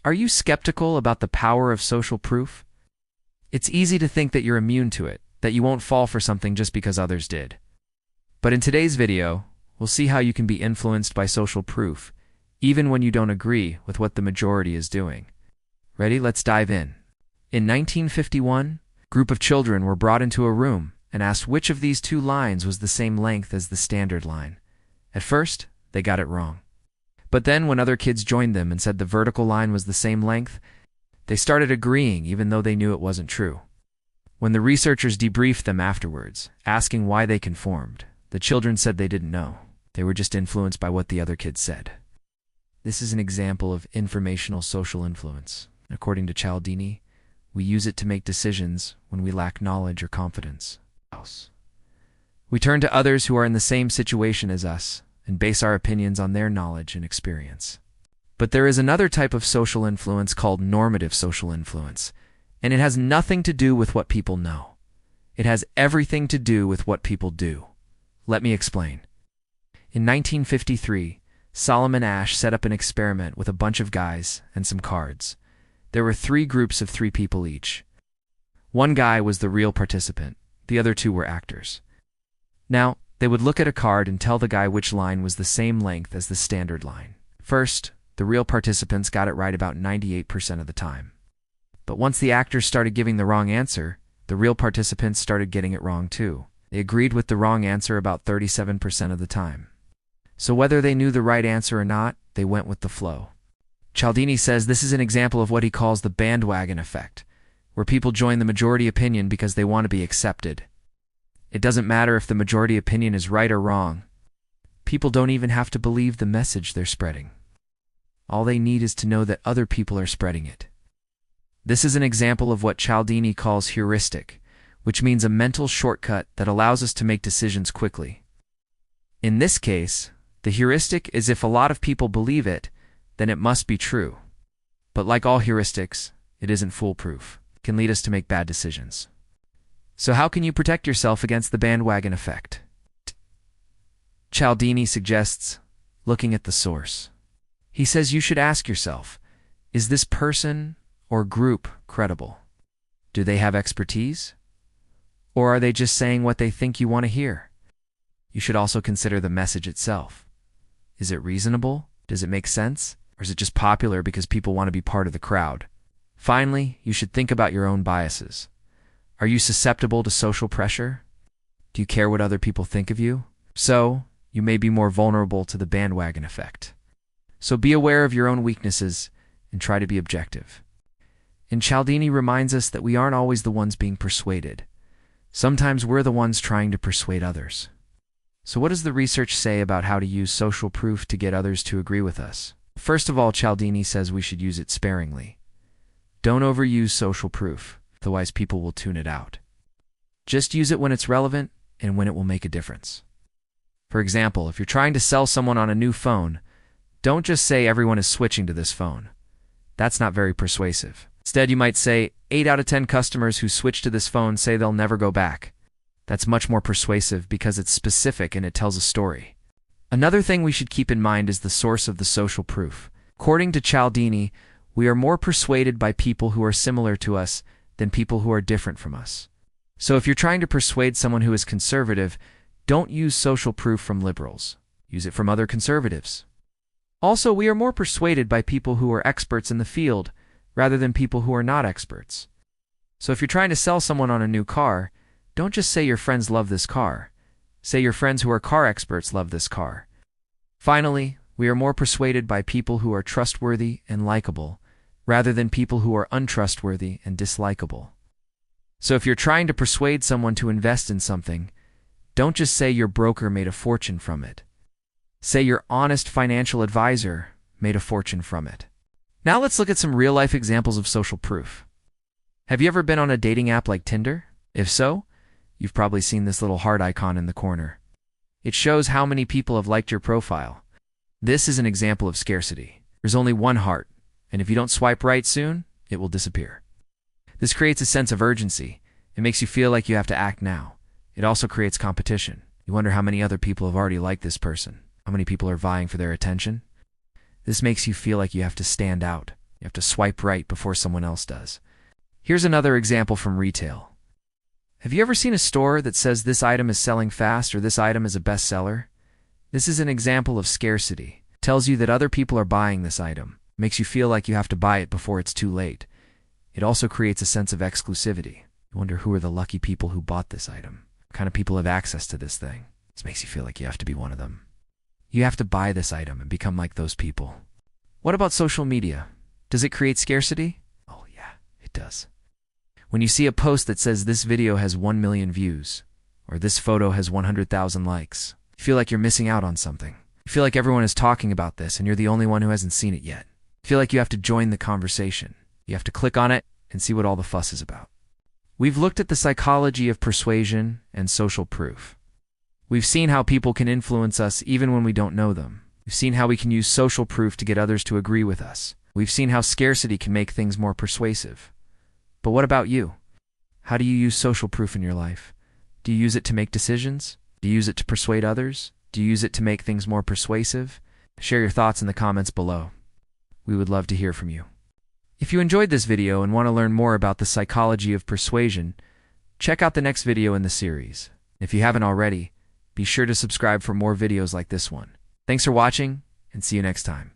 Are you skeptical about the power of social proof? It's easy to think that you're immune to it, that you won't fall for something just because others did. But in today's video, we'll see how you can be influenced by social proof, even when you don't agree with what the majority is doing. Ready? Let's dive in. In 1951, a group of children were brought into a room and asked which of these two lines was the same length as the standard line. At first, they got it wrong. But then when other kids joined them and said the vertical line was the same length, they started agreeing even though they knew it wasn't true. When the researchers debriefed them afterwards, asking why they conformed, the children said they didn't know. They were just influenced by what the other kids said. This is an example of informational social influence. According to Cialdini, we use it to make decisions when we lack knowledge or confidence. We turn to others who are in the same situation as us and base our opinions on their knowledge and experience. But there is another type of social influence called normative social influence, and it has nothing to do with what people know. It has everything to do with what people do. Let me explain. In 1953, Solomon Asch set up an experiment with a bunch of guys and some cards. There were 3 groups of 3 people each. One guy was the real participant. The other 2 were actors. Now, they would look at a card and tell the guy which line was the same length as the standard line. First, the real participants got it right about 98% of the time. But once the actors started giving the wrong answer, the real participants started getting it wrong too. They agreed with the wrong answer about 37% of the time. So whether they knew the right answer or not, they went with the flow. Cialdini says this is an example of what he calls the bandwagon effect, where people join the majority opinion because they want to be accepted. It doesn't matter if the majority opinion is right or wrong. People don't even have to believe the message they're spreading. All they need is to know that other people are spreading it. This is an example of what Cialdini calls heuristic, which means a mental shortcut that allows us to make decisions quickly. In this case, the heuristic is if a lot of people believe it, then it must be true. But like all heuristics, it isn't foolproof. It can lead us to make bad decisions. So how can you protect yourself against the bandwagon effect? Cialdini suggests looking at the source. He says you should ask yourself, is this person or group credible? Do they have expertise? Or are they just saying what they think you want to hear? You should also consider the message itself. Is it reasonable? Does it make sense? Or is it just popular because people want to be part of the crowd? Finally, you should think about your own biases. Are you susceptible to social pressure? Do you care what other people think of you? So, you may be more vulnerable to the bandwagon effect. So be aware of your own weaknesses and try to be objective. And Cialdini reminds us that we aren't always the ones being persuaded. Sometimes we're the ones trying to persuade others. So what does the research say about how to use social proof to get others to agree with us? First of all, Cialdini says we should use it sparingly. Don't overuse social proof, otherwise people will tune it out. Just use it when it's relevant and when it will make a difference. For example, if you're trying to sell someone on a new phone, don't just say everyone is switching to this phone. That's not very persuasive. Instead, you might say 8 out of 10 customers who switch to this phone say they'll never go back. That's much more persuasive because it's specific and it tells a story. Another thing we should keep in mind is the source of the social proof. According to Cialdini, we are more persuaded by people who are similar to us than people who are different from us. So if you're trying to persuade someone who is conservative, don't use social proof from liberals. Use it from other conservatives. Also, we are more persuaded by people who are experts in the field rather than people who are not experts. So if you're trying to sell someone on a new car, don't just say your friends love this car. Say your friends who are car experts love this car. Finally, we are more persuaded by people who are trustworthy and likable, rather than people who are untrustworthy and dislikable. So if you're trying to persuade someone to invest in something, don't just say your broker made a fortune from it. Say your honest financial advisor made a fortune from it. Now let's look at some real-life examples of social proof. Have you ever been on a dating app like Tinder? If so, you've probably seen this little heart icon in the corner. It shows how many people have liked your profile. This is an example of scarcity. There's only one heart, and if you don't swipe right soon, it will disappear. This creates a sense of urgency. It makes you feel like you have to act now. It also creates competition. You wonder how many other people have already liked this person. How many people are vying for their attention? This makes you feel like you have to stand out. You have to swipe right before someone else does. Here's another example from retail. Have you ever seen a store that says this item is selling fast or this item is a bestseller? This is an example of scarcity. It tells you that other people are buying this item. It makes you feel like you have to buy it before it's too late. It also creates a sense of exclusivity. You wonder who are the lucky people who bought this item. What kind of people have access to this thing? This makes you feel like you have to be one of them. You have to buy this item and become like those people. What about social media? Does it create scarcity? Oh yeah, it does. When you see a post that says this video has 1 million views, or this photo has 100,000 likes, you feel like you're missing out on something. You feel like everyone is talking about this and you're the only one who hasn't seen it yet. You feel like you have to join the conversation. You have to click on it and see what all the fuss is about. We've looked at the psychology of persuasion and social proof. We've seen how people can influence us even when we don't know them. We've seen how we can use social proof to get others to agree with us. We've seen how scarcity can make things more persuasive. But what about you? How do you use social proof in your life? Do you use it to make decisions? Do you use it to persuade others? Do you use it to make things more persuasive? Share your thoughts in the comments below. We would love to hear from you. If you enjoyed this video and want to learn more about the psychology of persuasion, check out the next video in the series. If you haven't already, be sure to subscribe for more videos like this one. Thanks for watching, and see you next time.